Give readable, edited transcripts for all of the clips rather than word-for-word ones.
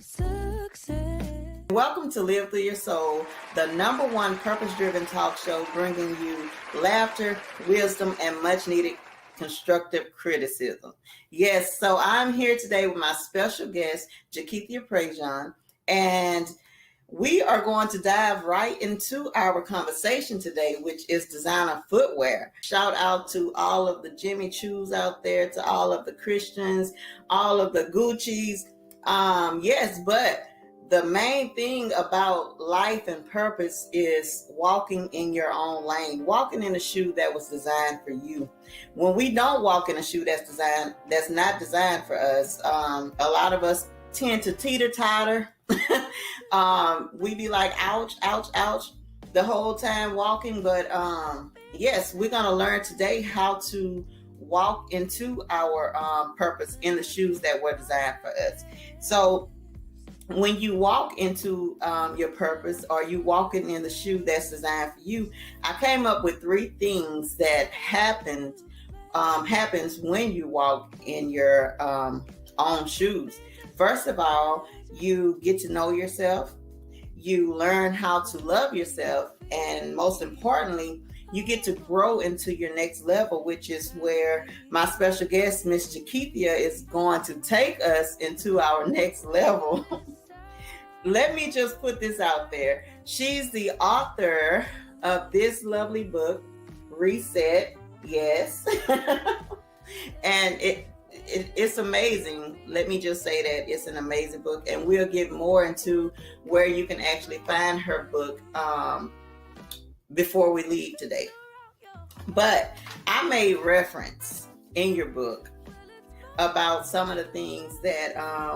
success. Welcome to Live Through Your Soul, the #1 purpose-driven talk show bringing you laughter, wisdom, and much-needed constructive criticism. Yes, so I'm here today with my special guest, Jakeithia Prejean, and we are going to dive right into our conversation today, which is designer footwear. Shout out to all of the Jimmy Choos out there, to all of the Christians, all of the Gucci's. Yes, but the main thing about life and purpose is walking in your own lane, walking in a shoe that was designed for you. When we don't walk in a shoe that's not designed for us, a lot of us tend to teeter-totter. We be like, ouch, ouch, ouch, the whole time walking. But yes, we're going to learn today how to walk into our purpose in the shoes that were designed for us. So when you walk into your purpose, or you walking in the shoe that's designed for you, I came up with 3 things that happens when you walk in your own shoes. First of all, you get to know yourself, you learn how to love yourself, and most importantly, you get to grow into your next level, which is where my special guest, Miss Jakeithia, is going to take us into our next level. Let me just put this out there. She's the author of this lovely book, Reset. Yes. And it's amazing. Let me just say that it's an amazing book, and we'll get more into where you can actually find her book before we leave today. But I made reference in your book about some of the things that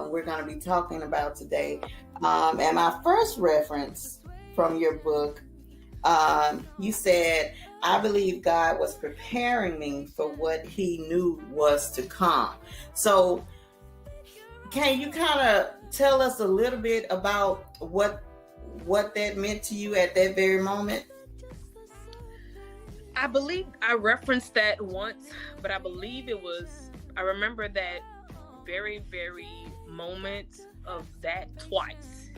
we're going to be talking about today. And my first reference from your book, you said, I believe God was preparing me for what he knew was to come. So can you kind of tell us a little bit about what that meant to you at that very moment? I believe I referenced that once, but I believe I remember that very, very moment of that twice.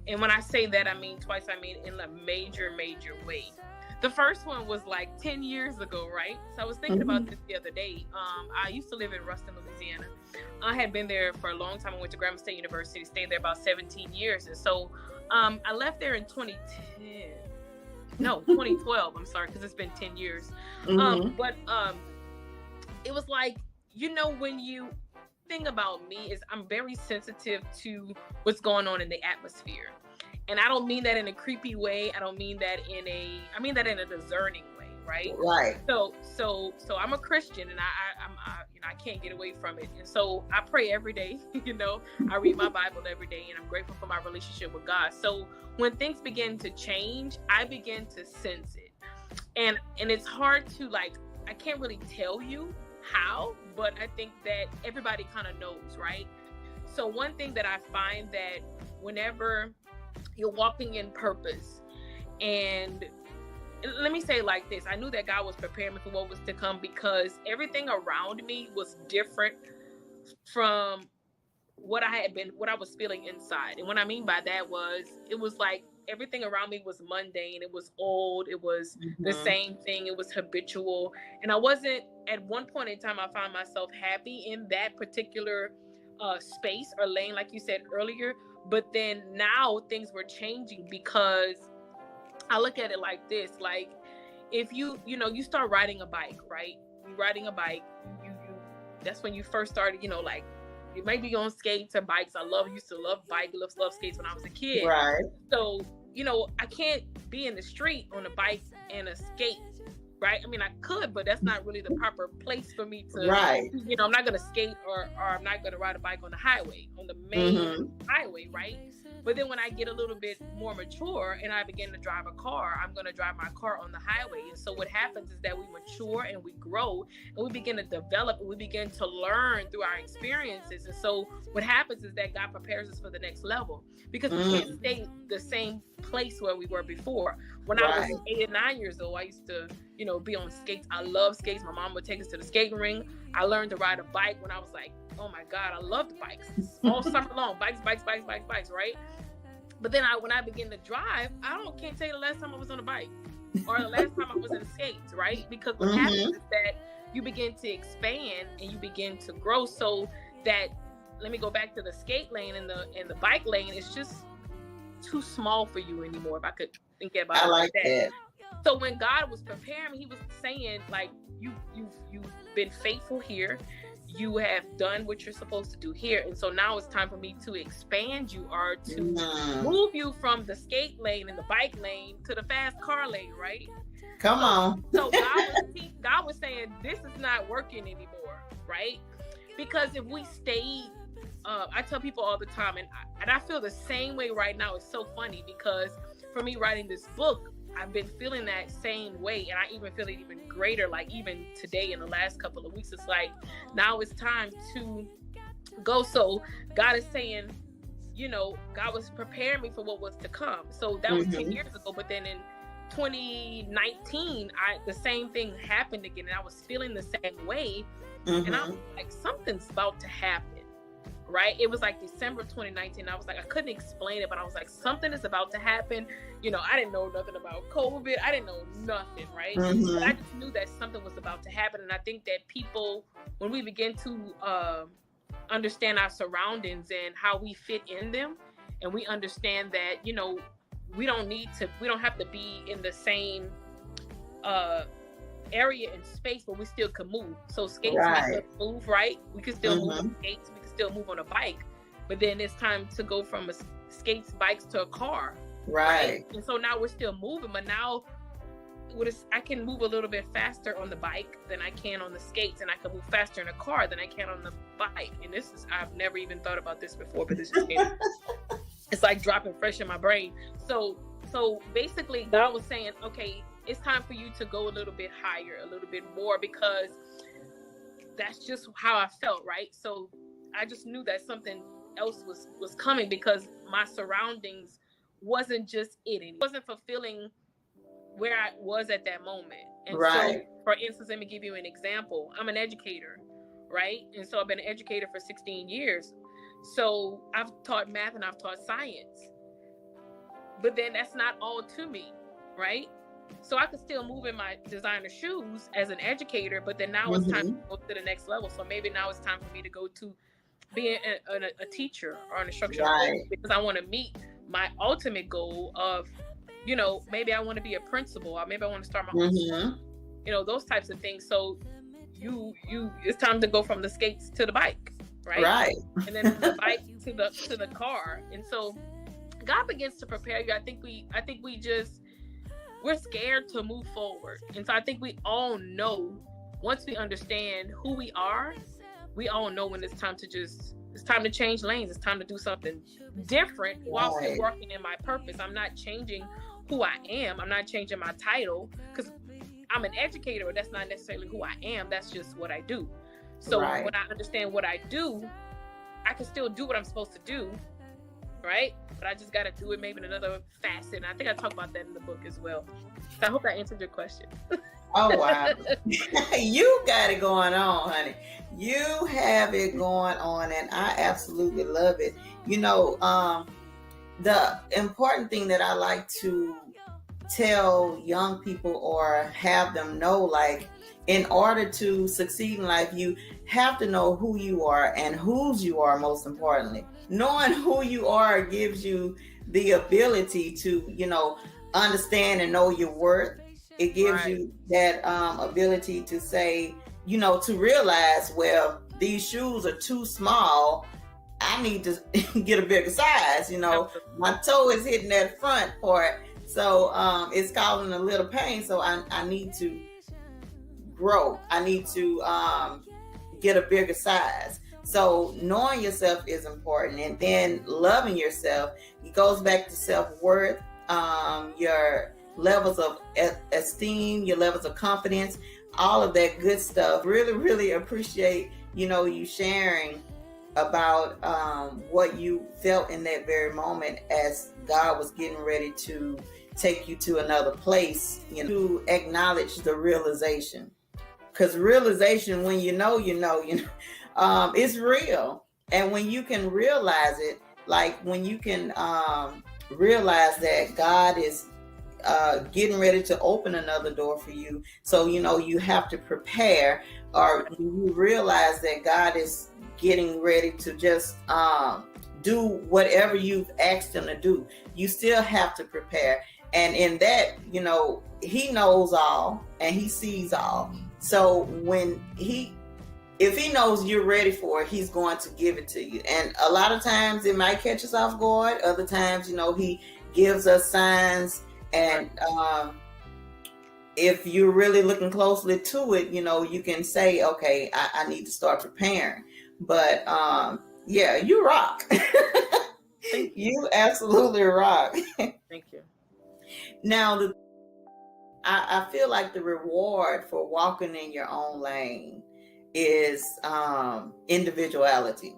And when I say that, I mean twice, I mean in a major, major way. The first one was like 10 years ago, right? So I was thinking about this the other day. I used to live in Ruston, Louisiana. I had been there for a long time. I went to Grambling State University, stayed there about 17 years. And so I left there in 2012. I'm sorry, because it's been 10 years. But it was like, when you think about me, is I'm very sensitive to what's going on in the atmosphere. And I don't mean that in a creepy way. I mean that in a discerning way, right? Right. So I'm a Christian, and I can't get away from it. And so I pray every day. I read my Bible every day, and I'm grateful for my relationship with God. So when things begin to change, I begin to sense it, and it's hard to I can't really tell you how, but I think that everybody kind of knows, right? So one thing that I find that whenever you're walking in purpose, and let me say it like this, I knew that God was preparing me for what was to come, because everything around me was different from what I was feeling inside. And what I mean by that it was like everything around me was mundane. It was old. It was the same thing. It was habitual. And I wasn't, at one point in time, I found myself happy in that particular space or lane, like you said earlier. But then now things were changing, because I look at it like this, like if you start riding a bike, right? You're riding a bike, you that's when you first started, you might be on skates or bikes. I used to love skates when I was a kid. Right. So, I can't be in the street on a bike and a skate, right? I mean, I could, but that's not really the proper place for me to, right. I'm not going to skate or I'm not going to ride a bike on the highway, on the main highway, right? But then when I get a little bit more mature and I begin to drive a car, I'm going to drive my car on the highway. And so what happens is that we mature and we grow and we begin to develop and we begin to learn through our experiences. And so what happens is that God prepares us for the next level, because we can't stay the same place where we were before. When I was 8 and 9 years old, I used to, be on skates. I love skates. My mom would take us to the skating ring. I learned to ride a bike when I was like oh my God, I loved bikes all summer long. Bikes, right? But then when I begin to drive, can't tell you the last time I was on a bike or the last time I was in skates, right? Because what happens is that you begin to expand and you begin to grow. So that, let me go back to the skate lane and the bike lane, it's just too small for you anymore, if I could think about it like that. So when God was preparing me, he was saying, like, you've been faithful here. You have done what you're supposed to do here. And so now it's time for me to expand you, or to move you from the skate lane and the bike lane to the fast car lane, right? Come on. So God was saying, this is not working anymore, right? Because if we stayed, I tell people all the time, and I feel the same way right now. It's so funny because for me writing this book, I've been feeling that same way, and I even feel it even greater. Like even today, in the last couple of weeks, it's like now it's time to go. So God is saying, God was preparing me for what was to come. So that was 10 years ago. But then in 2019, the same thing happened again, and I was feeling the same way, and I was like, something's about to happen. Right? It was like December 2019. I was like, I couldn't explain it, but I was like, something is about to happen. I didn't know nothing about COVID. I didn't know nothing, right? But I just knew that something was about to happen. And I think that people, when we begin to understand our surroundings and how we fit in them, and we understand that, we don't have to be in the same area and space, but we still can move. So skates, we can move, right? We can still move on skates. We can still move on a bike. But then it's time to go from skates, bikes to a car. Right. And so now we're still moving, but now I can move a little bit faster on the bike than I can on the skates, and I can move faster in a car than I can on the bike. And I've never even thought about this before, but this just came. It's like dropping fresh in my brain. So basically God was saying, okay, it's time for you to go a little bit higher, a little bit more, because that's just how I felt, right? So I just knew that something else was coming, because my surroundings wasn't just it wasn't fulfilling where I was at that moment. And so, for instance, let me give you an example. I'm an educator, right? And so I've been an educator for 16 years. So I've taught math and I've taught science. But then that's not all to me, right? So I could still move in my designer shoes as an educator, but then now it's time to go to the next level. So maybe now it's time for me to go to being a teacher or an instructional coach, because I want to meet my ultimate goal of, maybe I want to be a principal, or maybe I want to start my own school, those types of things. So it's time to go from the skates to the bike, right? And then the bike to the car. And so God begins to prepare you. I think we're scared to move forward. And so I think we all know, once we understand who we are, we all know when it's time to change lanes. It's time to do something different while still working in my purpose. I'm not changing who I am. I'm not changing my title, because I'm an educator, but that's not necessarily who I am. That's just what I do. So when I understand what I do, I can still do what I'm supposed to do, right? But I just got to do it maybe in another facet. And I think I talk about that in the book as well. So I hope that answered your question. Oh, wow. You got it going on, honey. You have it going on, and I absolutely love it. The important thing that I like to tell young people or have them know, like, in order to succeed in life, you have to know who you are and whose you are, most importantly. Knowing who you are gives you the ability to, understand and know your worth. It gives you that ability to say, to realize, well, these shoes are too small. I need to get a bigger size. My toe is hitting that front part. So it's causing a little pain. So I need to grow. I need to get a bigger size. So knowing yourself is important. And then loving yourself, it goes back to self-worth, your levels of esteem, your levels of confidence, all of that good stuff. Really, really appreciate, you sharing about what you felt in that very moment as God was getting ready to take you to another place, to acknowledge the realization. Because realization, when you know, It's real. And when you can realize it, like when you can realize that God is getting ready to open another door for you, so you have to prepare, or you realize that God is getting ready to just do whatever you've asked him to do, you still have to prepare. And in that, he knows all and he sees all. So if he knows you're ready for it, he's going to give it to you. And a lot of times it might catch us off guard. Other times, he gives us signs. And if you're really looking closely to it, you can say, okay, I need to start preparing. But yeah, you rock. You absolutely rock. Thank you. Now, I feel like the reward for walking in your own lane is individuality.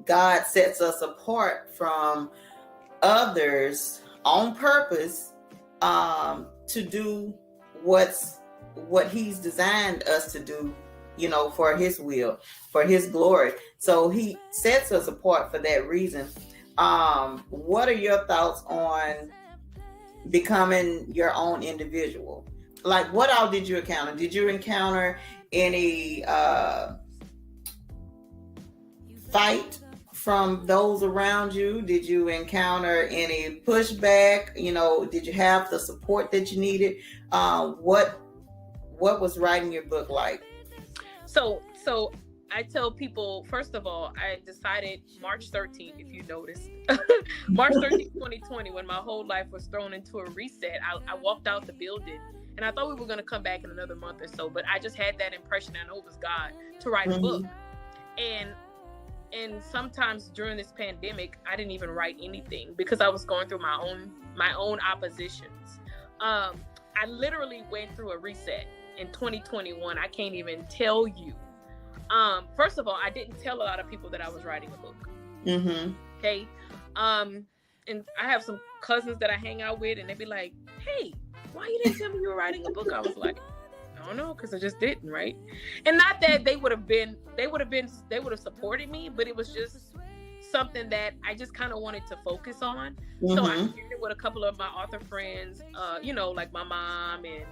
God sets us apart from others on purpose to do what he's designed us to do, for his will, for his glory. So he sets us apart for that reason. What are your thoughts on becoming your own individual? Like, what all did you encounter? Did you encounter any fight from those around you? Did you encounter any pushback? Did you have the support that you needed? What was writing your book like? So I tell people, first of all, I decided March 13th, if you noticed, March 13th, 2020, when my whole life was thrown into a reset, I walked out the building and I thought we were going to come back in another month or so, but I just had that impression, I know it was God, to write a book. And sometimes during this pandemic, I didn't even write anything because I was going through my own oppositions. I literally went through a reset in 2021. I can't even tell you. First of all, I didn't tell a lot of people that I was writing a book. Okay. And I have some cousins that I hang out with, and they'd be like, "Hey, why you didn't tell me you were writing a book?" I was like, I don't know, because I just didn't, right? And not that they would have supported me, but it was just something that I just kind of wanted to focus on. So I shared it with a couple of my author friends, like my mom and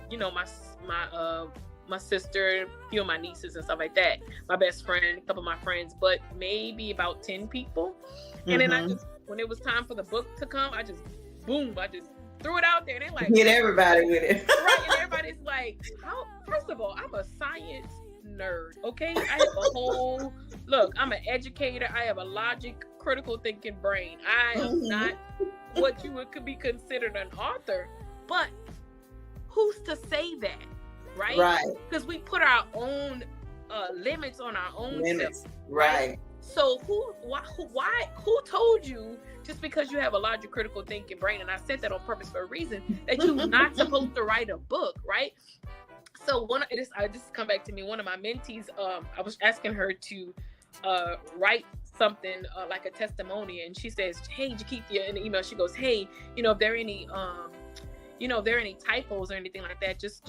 my sister, a few of my nieces and stuff like that, my best friend, a couple of my friends, but maybe about 10 people. And then I just, when it was time for the book to come, I just threw it out there. And they're like, hit everybody with it. Right, and everybody's like, first of all, I'm a science nerd, okay? I have I'm an educator. I have a logic, critical thinking brain. I am not what you could be considered an author, but who's to say that, right? Right. Because we put our own limits on our own self, right? So who told you just because you have a larger critical thinking brain, and I said that on purpose for a reason, that you're not supposed to write a book, right? So I just come back to me, one of my mentees, I was asking her to write something like a testimony, and she says, "Hey, Jakeithia," in the email, she goes, "Hey, if there are any typos or anything like that, just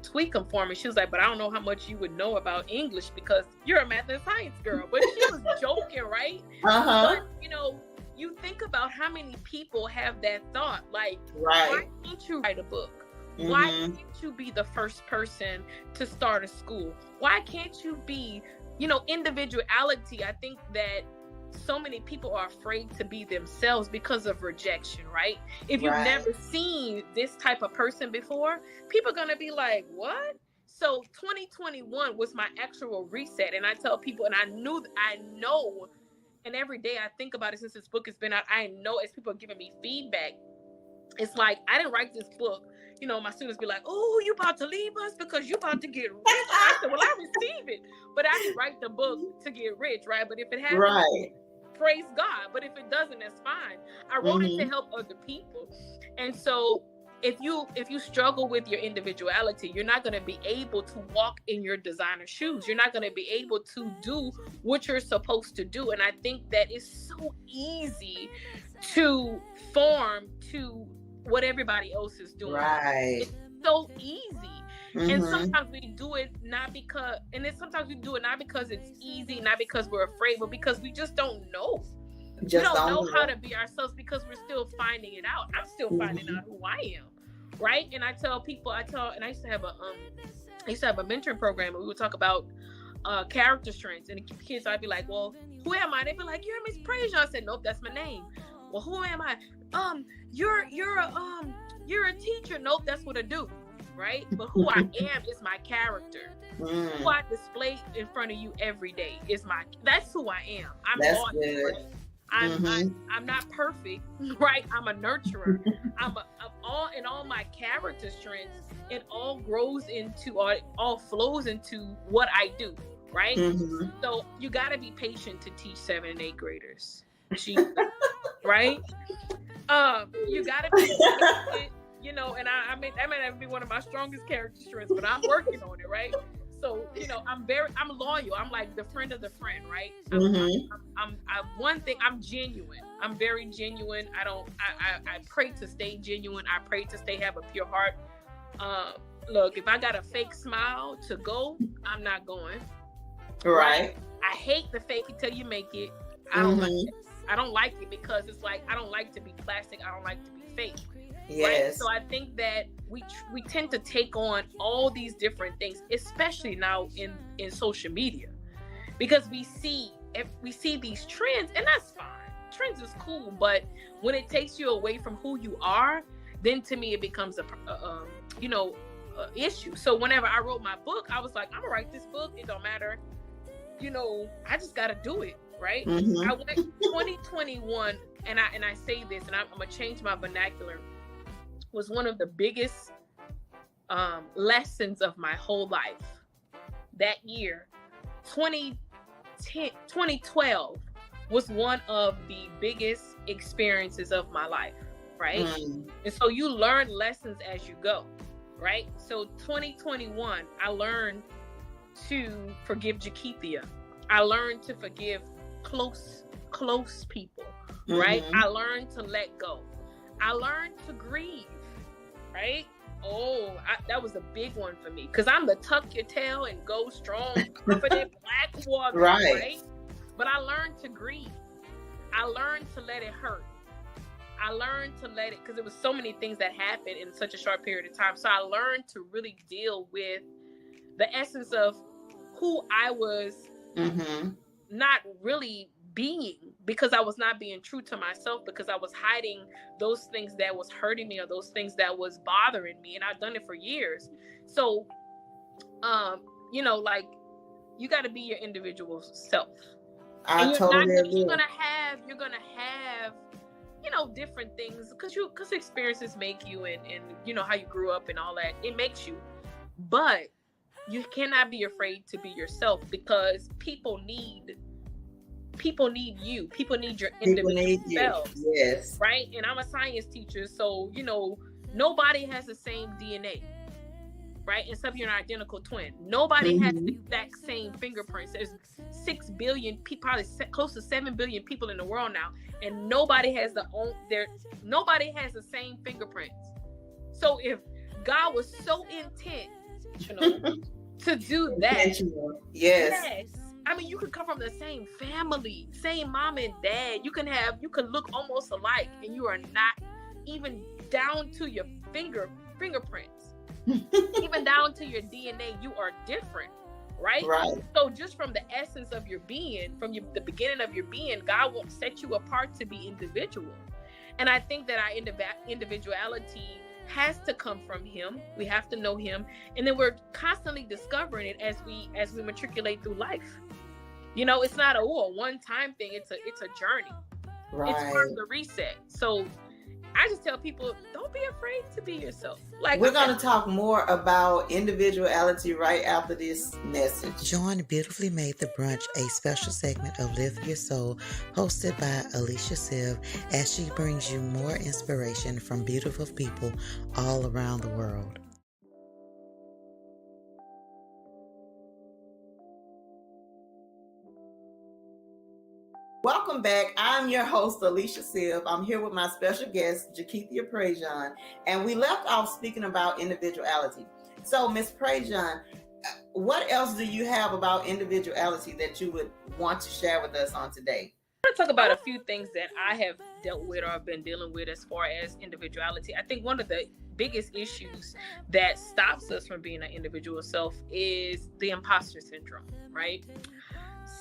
tweak them for me." She was like, "But I don't know how much you would know about English because you're a math and science girl." But she was joking, right? But, you think about how many people have that thought, like, why can't you write a book? Why can't you be the first person to start a school? Why can't you be, individuality? I think that so many people are afraid to be themselves because of rejection, right? If you've never seen this type of person before, people are going to be like, what? So 2021 was my actual reset. And I tell people, and I know, and every day I think about it since this book has been out, I know as people are giving me feedback, it's like, I didn't write this book. My students be like, "Oh, you about to leave us because you about to get rich." I said, "Well, I receive it, but I didn't write the book to get rich, right? But if it happens, praise God. But if it doesn't, that's fine. I wrote it to help other people." And so if you struggle with your individuality, you're not going to be able to walk in your designer shoes. You're not going to be able to do what you're supposed to do. And I think that it's so easy to form to what everybody else is doing. Right. It's so easy. And sometimes we do it not because, and then sometimes we do it not because it's easy, not because we're afraid, but because we just don't know. We don't know how to be ourselves because we're still finding it out. I'm still finding out who I am, right? And I tell people, and I used to have a mentoring program, and we would talk about character strengths. And the kids, I'd be like, well, who am I? They'd be like, you're Miss Prejean. I said, nope, that's my name. Well, who am I? You're a teacher. Nope, that's what I do. Right? But who I am is my character. Who I display in front of you every day is that's who I am. I'm not perfect, right? I'm a nurturer. All my character strengths, it all grows into, or it all flows into what I do, right? So you got to be patient to teach 7th and 8th graders, right? You got to be patient, you know, and I mean, that might not be one of my strongest character strengths, but I'm working on it, right? So, you know, I'm loyal. I'm like the friend of the friend, right? One thing, I'm genuine. I'm very genuine. I pray to stay genuine. I pray to have a pure heart. Look, if I got a fake smile to go, I'm not going. Right. I hate the fake it till you make it. I don't like it. I don't like it because it's like, I don't like to be plastic. I don't like to be fake. Yes. Right? So I think that we tend to take on all these different things, especially now in social media, because we see these trends, and that's fine. Trends is cool, but when it takes you away from who you are, then to me it becomes a issue. So whenever I wrote my book, I was like, I'm gonna write this book. It don't matter, you know. I just gotta do it, right? I went 2021, and I say this, and I'm gonna change my vernacular. Was one of the biggest lessons of my whole life. That year, 2012 was one of the biggest experiences of my life, right? And so you learn lessons as you go, right? So 2021, I learned to forgive Jakeethia. I learned to forgive close people, right? I learned to let go. I learned to grieve, right? That was a big one for me, because I'm the tuck your tail and go strong, confident black woman, right? But I learned to grieve. I learned to let it hurt. I learned to let it, because there was so many things that happened in such a short period of time. So I learned to really deal with the essence of who I was not really being, because I was not being true to myself, because I was hiding those things that was hurting me, or those things that was bothering me, and I've done it for years. So you know, like, you got to be your individual self. You're gonna have you know, different things, because experiences make you, and you know how you grew up and all that, it makes you. But you cannot be afraid to be yourself, because people need you. People need your individual self. Yes. Right? And I'm a science teacher, so, you know, nobody has the same DNA. Right? Except you're an identical twin. Nobody has the exact same fingerprints. There's 6 billion people, probably close to 7 billion people in the world now, and nobody has the same fingerprints. So if God was so intentional to do that, yes. I mean, you could come from the same family, same mom and dad. You can look almost alike, and you are not even down to your fingerprints, even down to your DNA. You are different, right? So just from the essence of your being, from the beginning of your being, God will set you apart to be individual. And I think that our individuality has to come from Him. We have to know Him, and then we're constantly discovering it as we matriculate through life. You know, it's not a one-time thing. It's a journey. Right. It's part of the reset. So I just tell people, don't be afraid to be yourself. Like, we're going to talk more about individuality right after this message. Join Beautifully Made the Brunch, a special segment of Lift Your Soul, hosted by Alicia Sylve, as she brings you more inspiration from beautiful people all around the world. Welcome back. I'm your host, Alicia Sylve. I'm here with my special guest, Jakeithia Prejean, and we left off speaking about individuality. So, Miss Prejean, what else do you have about individuality that you would want to share with us on today? I want to talk about a few things that I have dealt with or have been dealing with as far as individuality. I think one of the biggest issues that stops us from being an individual self is the imposter syndrome, right?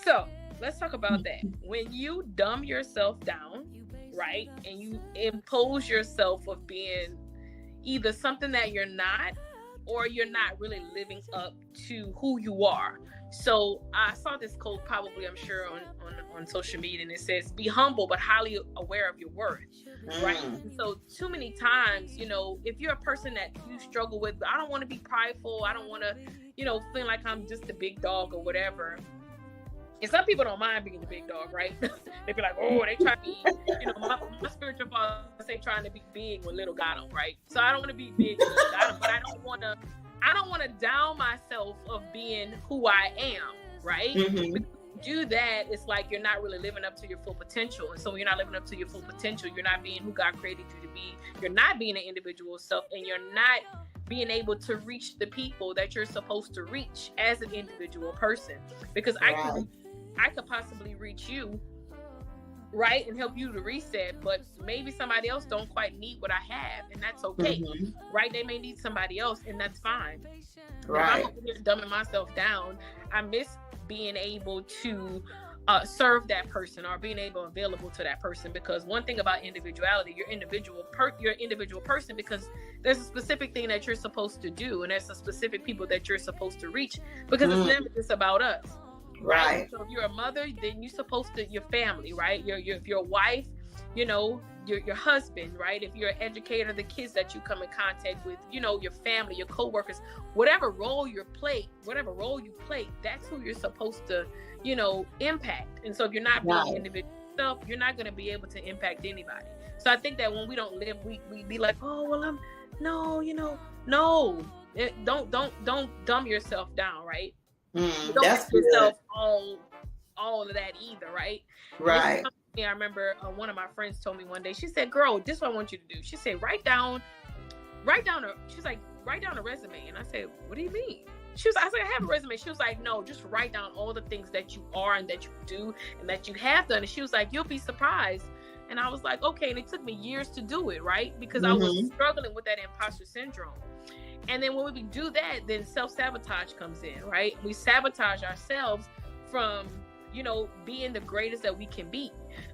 So let's talk about that. When you dumb yourself down, right, and you impose yourself of being either something that you're not, or you're not really living up to who you are. So I saw this quote, probably I'm sure on social media, and it says, "Be humble but highly aware of your worth." Right? So too many times, if you're a person that you struggle with, I don't want to be prideful, I don't want to, feel like I'm just a big dog or whatever. And some people don't mind being the big dog, right? They be like, oh, they try to be, my spiritual father say trying to be big when little got them, right? So I don't want to be big when little got them, but I don't want to down myself of being who I am, right? Because if you do that, it's like you're not really living up to your full potential. And so when you're not living up to your full potential, you're not being who God created you to be. You're not being an individual self, and you're not being able to reach the people that you're supposed to reach as an individual person. Because I could possibly reach you, right, and help you to reset, but maybe somebody else don't quite need what I have, and that's okay, right? They may need somebody else, and that's fine. Right. If I'm over here dumbing myself down, I miss being able to serve that person or being available to that person. Because one thing about individuality, you're individual person, because there's a specific thing that you're supposed to do, and there's a specific people that you're supposed to reach, because it's never just about us. Right. So if you're a mother, then you're supposed to, your family, right? If you're a wife, your husband, right? If you're an educator, the kids that you come in contact with, your family, your co-workers, whatever role you play, that's who you're supposed to, impact. And so if you're not being individual self, you're not going to be able to impact anybody. So I think that when we don't live, we be like, oh, well, don't dumb yourself down, right? Don't That's give yourself all of that either, right? Right. I remember one of my friends told me one day, she said, girl, this is what I want you to do. She said, write down a resume. And I said, what do you mean? I was like, I have a resume. She was like, no, just write down all the things that you are and that you do and that you have done. And she was like, you'll be surprised. And I was like, okay. And it took me years to do it, right? Because I was struggling with that imposter syndrome. And then when we do that, then self-sabotage comes in, right? We sabotage ourselves from, being the greatest that we can be.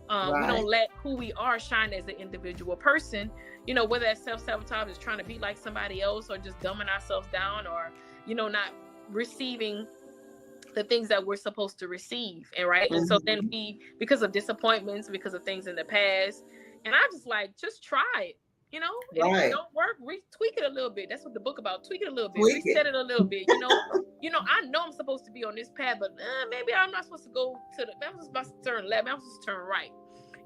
We don't let who we are shine as an individual person, whether that self-sabotage is trying to be like somebody else, or just dumbing ourselves down, or, not receiving the things that we're supposed to receive. And right. And so then because of disappointments, because of things in the past, and I'm just like, just try it. If it don't work, tweak it a little bit. That's what the book about. Tweak it a little bit, reset it a little bit. I know I'm supposed to be on this path, but maybe I'm not supposed to go to I'm supposed to turn left. I'm supposed to turn right.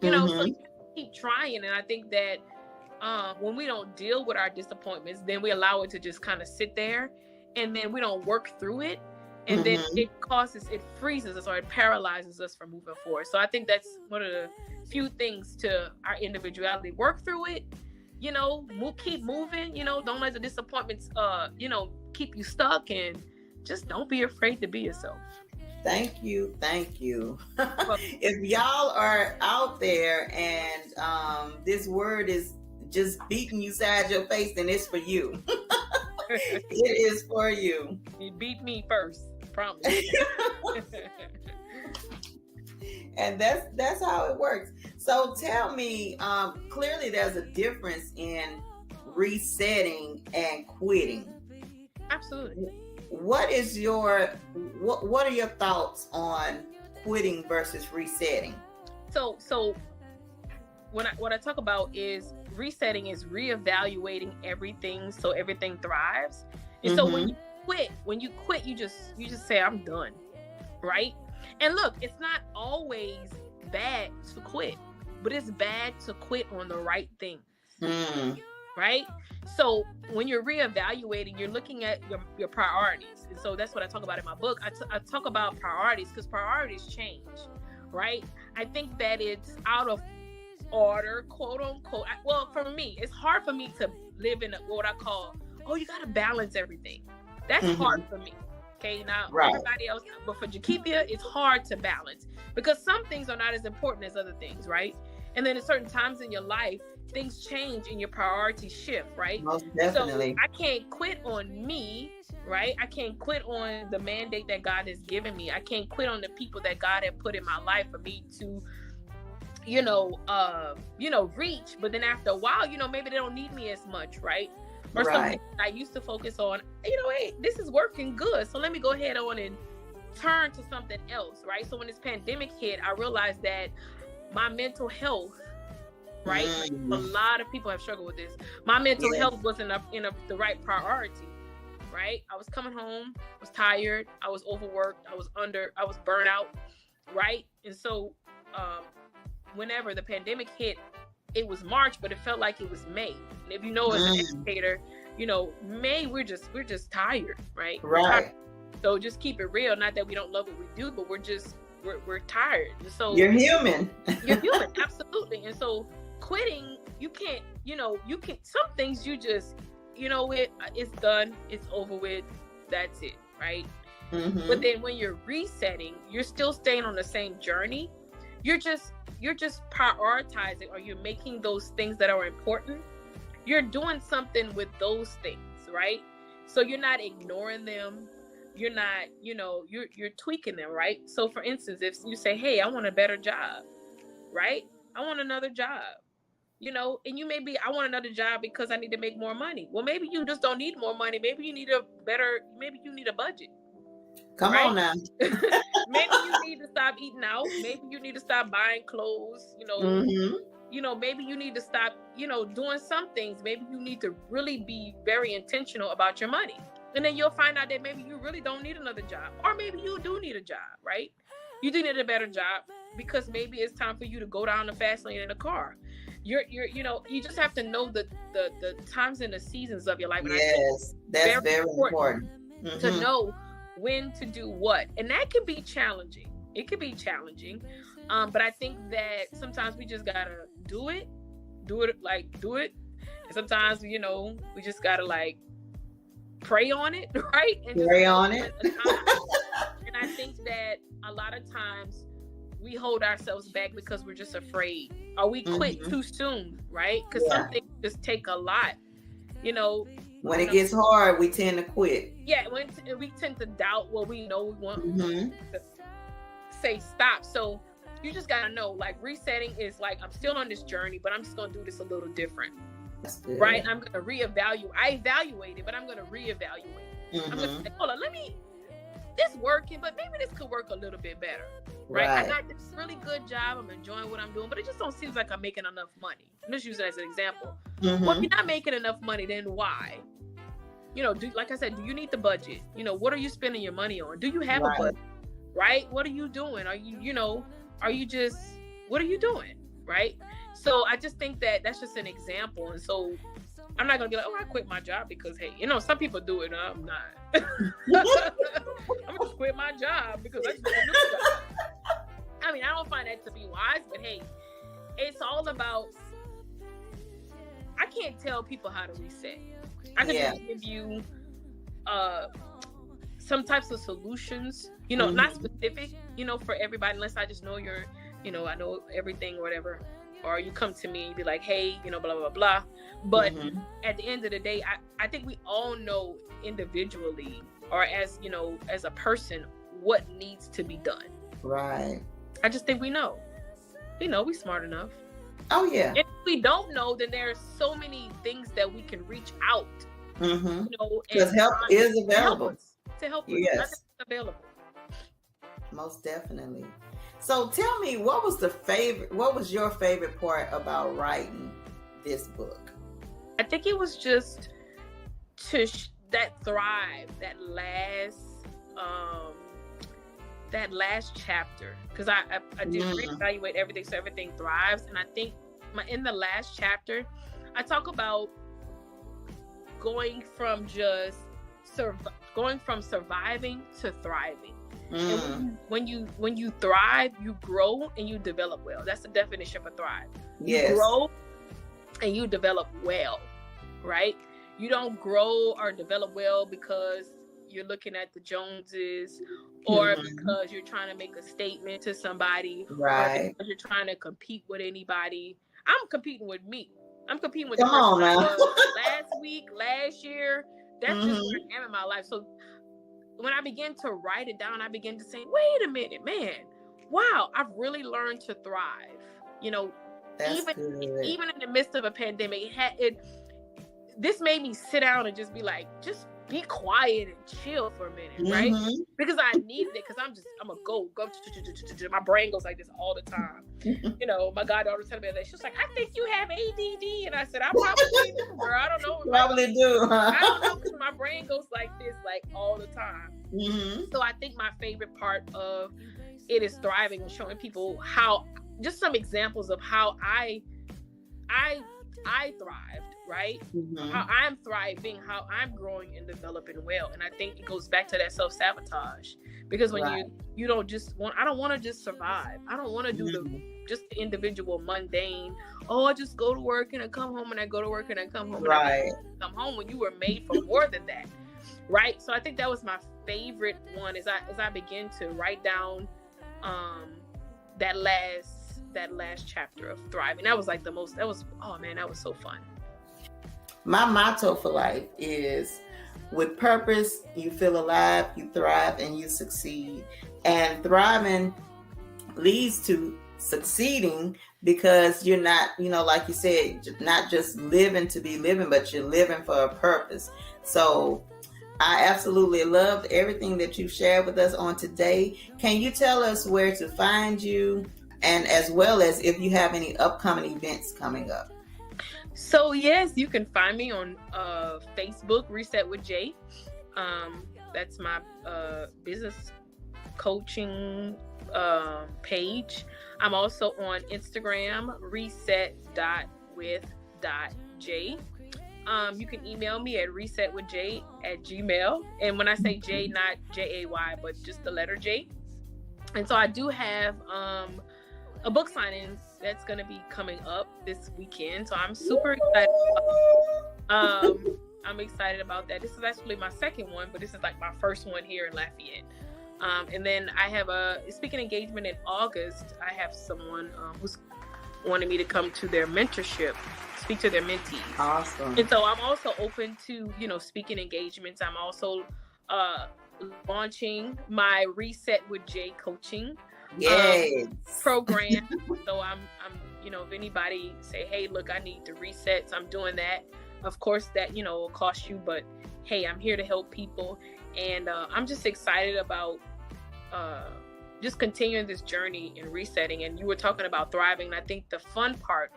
So you keep trying. And I think that when we don't deal with our disappointments, then we allow it to just kind of sit there, and then we don't work through it. And then it freezes us, or it paralyzes us from moving forward. So I think that's one of the few things to our individuality. Work through it. Keep moving, don't let the disappointments, keep you stuck, and just don't be afraid to be yourself. Thank you. If y'all are out there and this word is just beating you side your face, then it's for you. It is for you. You beat me first, promise. And that's how it works. So tell me, clearly there's a difference in resetting and quitting. Absolutely. What are your thoughts on quitting versus resetting? So what I talk about is resetting is reevaluating everything so everything thrives. And so when you quit, you just say, I'm done. Right? And look, it's not always bad to quit, but it's bad to quit on the right things. Right? So when you're reevaluating, you're looking at your priorities. And so that's what I talk about in my book. I talk about priorities because priorities change, right? I think that it's out of order, quote unquote. Well, for me, it's hard for me to live in what I call oh, you got to balance everything. That's hard for me. Okay, now everybody else, but for Jakeethia, it's hard to balance because some things are not as important as other things, right? And then at certain times in your life, things change and your priorities shift, right? Most definitely. So I can't quit on me, right? I can't quit on the mandate that God has given me. I can't quit on the people that God had put in my life for me to, reach. But then after a while, maybe they don't need me as much, right? Or something I used to focus on, hey, this is working good. So let me go ahead on and turn to something else, right? So when this pandemic hit, I realized that my mental health, right? Like a lot of people have struggled with this. My mental health wasn't the right priority, right? I was coming home, I was tired, I was overworked, I was burnt out, right? And so whenever the pandemic hit, it was March, but it felt like it was May. And if you know, as an educator, May, we're just tired, right? Right. So just keep it real. Not that we don't love what we do, but we're tired. And so you're human. You're human, absolutely. And so quitting, you can't, some things you just, it's done, it's over with, that's it, right? But then when you're resetting, you're still staying on the same journey. You're just prioritizing, or you're making those things that are important. You're doing something with those things, right? So you're not ignoring them. You're not, you're tweaking them, right? So for instance, if you say, hey, I want a better job, right? I want another job, and you may be, I want another job because I need to make more money. Well, maybe you just don't need more money. Maybe you need maybe you need a budget. Come on now. Maybe you need to stop eating out. Maybe you need to stop buying clothes, maybe you need to stop, doing some things. Maybe you need to really be very intentional about your money. And then you'll find out that maybe you really don't need another job, or maybe you do need a job, right? You do need a better job because maybe it's time for you to go down the fast lane in a car. You just have to know the times and the seasons of your life. And yes, that's very important. To know when to do what. And that can be challenging. It can be challenging. But I think that sometimes we just gotta do it. And sometimes, we just gotta pray on it, right? And pray on it. And I think that a lot of times we hold ourselves back because we're just afraid, or we quit too soon, right? Because some things just take a lot, When it gets hard, we tend to quit. Yeah, when we tend to doubt what we know we want to say stop. So you just gotta know, resetting is I'm still on this journey, but I'm just gonna do this a little different. That's good. Right? I'm gonna reevaluate. I evaluated, but I'm gonna reevaluate. I'm gonna say, hold on, this working, but maybe this could work a little bit better. Right? I got this really good job. I'm enjoying what I'm doing, but it just don't seem like I'm making enough money. I'm just using it as an example. Well, if you're not making enough money, then why? Like I said, do you need the budget? What are you spending your money on? Do you have a budget? Right? What are you doing? Are you, what are you doing? Right? So I just think that that's just an example. And so I'm not going to be like, oh, I quit my job because, hey, some people do it. I'm not. I'm going to quit my job because I just want a new job. I mean, I don't find that to be wise, but hey, it's all about, I can't tell people how to reset. I can just give you some types of solutions, not specific, for everybody, unless I just know I know everything or whatever. Or you come to me and be like, hey, blah, blah, blah. But at the end of the day, I think we all know individually, or as a person, what needs to be done. Right. I just think we know. We smart enough. Oh, yeah. And if we don't know, then there are so many things that we can reach out. Because help is available. To help us. Yes. It's available. Most definitely. So tell me, what was your favorite part about writing this book? I think it was just that thrive, that last chapter, because I did reevaluate everything, so everything thrives. And I think in the last chapter, I talk about going from surviving to thriving. And when you thrive, you grow and you develop well. That's the definition for thrive. Yes. You grow and you develop well, right? you don't grow or develop well because you're looking at the Joneses, or because you're trying to make a statement to somebody, or because you're trying to compete with anybody. I'm competing with me. I'm competing with the person I was last week, last year. That's just where I am in my life. So when I began to write it down, I began to say, wait a minute, man, wow, I've really learned to thrive. You know, even in the midst of a pandemic, this made me sit down and just be like, just be quiet and chill for a minute, right? Because I needed it, because I'm a go. My brain goes like this all the time. You know, my goddaughter told me that. She was like, I think you have ADD. And I said, I probably do, girl. I don't know. Probably do. I don't know, because my brain goes like this, like all the time. So I think my favorite part of it is thriving and showing people how, just some examples of how I thrived, right? How I'm thriving, how I'm growing and developing well. And I think it goes back to that self-sabotage, because when you don't just want, I don't want to just survive. I don't want to do the individual mundane, I just go to work and I come home, and I go to work and I come home, and I come home, when you were made for more than that, right? So I think that was my favorite one, as I begin to write down that last chapter of thriving. That was like that was so fun. My motto for life is, with purpose, you feel alive, you thrive, and you succeed. And thriving leads to succeeding, because you're not, like you said, not just living to be living, but you're living for a purpose. So I absolutely loved everything that you shared with us on today. Can you tell us where to find you, and as well as if you have any upcoming events coming up? So yes, you can find me on Facebook, Reset with Jay. That's my business coaching page. I'm also on Instagram, reset.with.jay. You can email me at resetwithjay@gmail. And when I say J, not Jay, but just the letter J. And so I do have a book signing that's going to be coming up this weekend. So I'm super excited. I'm excited about that. This is actually my second one, but this is like my first one here in Lafayette. And then I have a speaking engagement in August. I have someone who's wanting me to come to their mentorship, speak to their mentees. Awesome. And so I'm also open to, speaking engagements. I'm also launching my Reset with Jay coaching program. So I'm if anybody say, hey, look, I need to reset, so I'm doing that. Of course that will cost you, but hey, I'm here to help people. And I'm just excited about just continuing this journey and resetting. And you were talking about thriving, and I think the fun part,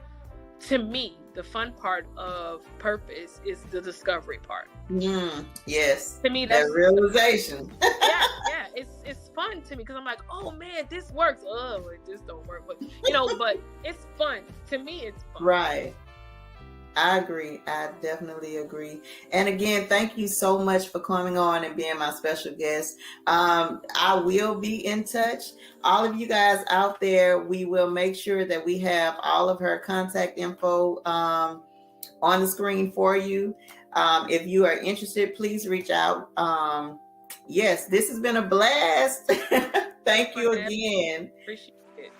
to me, the fun part of purpose is the discovery part. Yes. To me, that's that realization. yeah. It's fun to me, because I'm like, oh man, this works. Oh, it just don't work. But but it's fun. To me, it's fun. Right. I agree. I definitely agree. And again, thank you so much for coming on and being my special guest. I will be in touch. All of you guys out there, we will make sure that we have all of her contact info on the screen for you. If you are interested, please reach out. Yes, this has been a blast. Thank you again. Appreciate it.